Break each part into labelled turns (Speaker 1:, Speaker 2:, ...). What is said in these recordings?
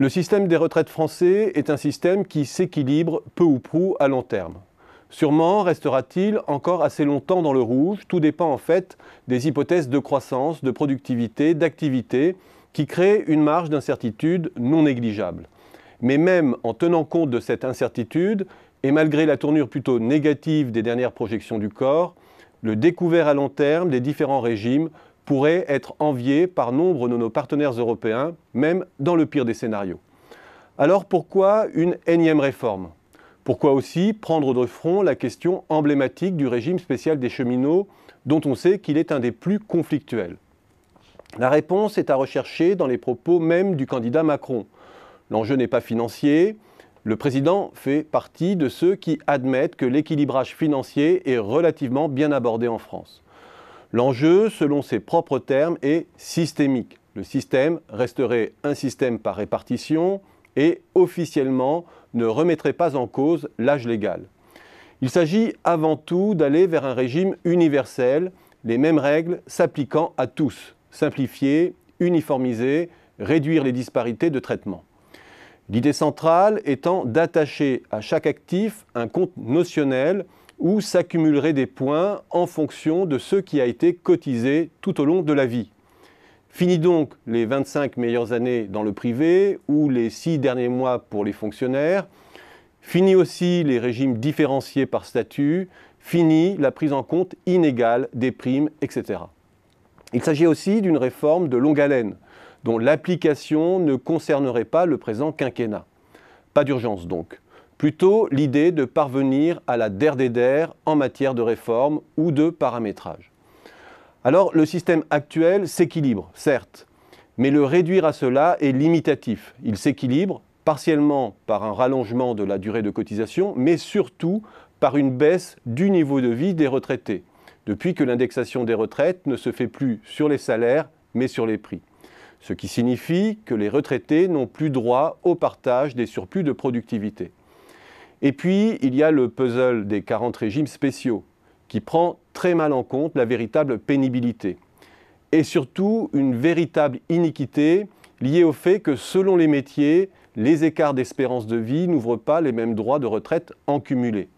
Speaker 1: Le système des retraites français est un système qui s'équilibre peu ou prou à long terme. Sûrement restera-t-il encore assez longtemps dans le rouge, tout dépend en fait des hypothèses de croissance, de productivité, d'activité qui créent une marge d'incertitude non négligeable. Mais même en tenant compte de cette incertitude, et malgré la tournure plutôt négative des dernières projections du corps, le découvert à long terme des différents régimes pourrait être envié par nombre de nos partenaires européens, même dans le pire des scénarios. Alors pourquoi une énième réforme ? Pourquoi aussi prendre de front la question emblématique du régime spécial des cheminots, dont on sait qu'il est un des plus conflictuels ? La réponse est à rechercher dans les propos même du candidat Macron. L'enjeu n'est pas financier. Le président fait partie de ceux qui admettent que l'équilibrage financier est relativement bien abordé en France. L'enjeu, selon ses propres termes, est systémique. Le système resterait un système par répartition et, officiellement, ne remettrait pas en cause l'âge légal. Il s'agit avant tout d'aller vers un régime universel, les mêmes règles s'appliquant à tous, simplifier, uniformiser, réduire les disparités de traitement. L'idée centrale étant d'attacher à chaque actif un compte notionnel où s'accumuleraient des points en fonction de ce qui a été cotisé tout au long de la vie. Fini donc les 25 meilleures années dans le privé ou les 6 derniers mois pour les fonctionnaires. Fini aussi les régimes différenciés par statut. Fini la prise en compte inégale des primes, etc. Il s'agit aussi d'une réforme de longue haleine, dont l'application ne concernerait pas le présent quinquennat. Pas d'urgence donc. Plutôt l'idée de parvenir à la der des der en matière de réforme ou de paramétrage. Alors le système actuel s'équilibre, certes, mais le réduire à cela est limitatif. Il s'équilibre partiellement par un rallongement de la durée de cotisation, mais surtout par une baisse du niveau de vie des retraités, depuis que l'indexation des retraites ne se fait plus sur les salaires, mais sur les prix. Ce qui signifie que les retraités n'ont plus droit au partage des surplus de productivité. Et puis, il y a le puzzle des 40 régimes spéciaux, qui prend très mal en compte la véritable pénibilité. Et surtout, une véritable iniquité liée au fait que, selon les métiers, les écarts d'espérance de vie n'ouvrent pas les mêmes droits de retraite en cumulé.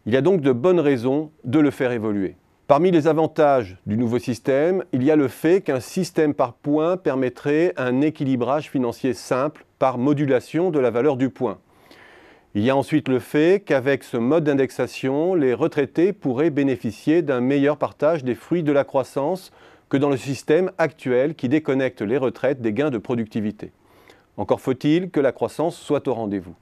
Speaker 1: Il y a donc de bonnes raisons de le faire évoluer. Parmi les avantages du nouveau système, il y a le fait qu'un système par points permettrait un équilibrage financier simple par modulation de la valeur du point. Il y a ensuite le fait qu'avec ce mode d'indexation, les retraités pourraient bénéficier d'un meilleur partage des fruits de la croissance que dans le système actuel qui déconnecte les retraites des gains de productivité. Encore faut-il que la croissance soit au rendez-vous.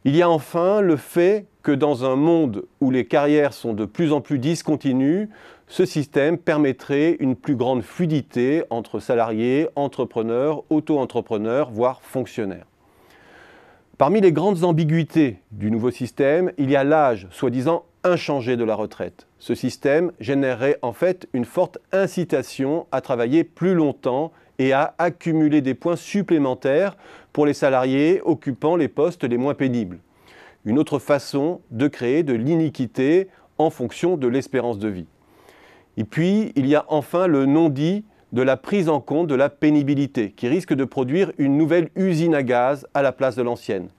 Speaker 1: Il y a enfin le fait que dans un monde où les carrières sont de plus en plus discontinues, ce système permettrait une plus grande fluidité entre salariés, entrepreneurs, auto-entrepreneurs, voire fonctionnaires. Parmi les grandes ambiguïtés du nouveau système, il y a l'âge, soi-disant inchangé de la retraite. Ce système générerait en fait une forte incitation à travailler plus longtemps et à accumuler des points supplémentaires pour les salariés occupant les postes les moins pénibles. Une autre façon de créer de l'iniquité en fonction de l'espérance de vie. Et puis, il y a enfin le non-dit de la prise en compte de la pénibilité, qui risque de produire une nouvelle usine à gaz à la place de l'ancienne.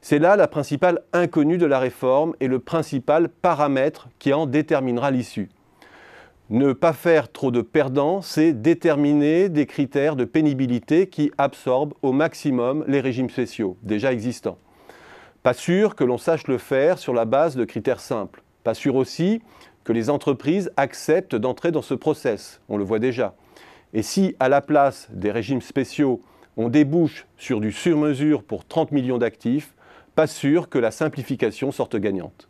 Speaker 1: C'est là la principale inconnue de la réforme et le principal paramètre qui en déterminera l'issue. Ne pas faire trop de perdants, c'est déterminer des critères de pénibilité qui absorbent au maximum les régimes spéciaux déjà existants. Pas sûr que l'on sache le faire sur la base de critères simples. Pas sûr aussi que les entreprises acceptent d'entrer dans ce process, on le voit déjà. Et si, à la place des régimes spéciaux, on débouche sur du sur-mesure pour 30 millions d'actifs, pas sûr que la simplification sorte gagnante.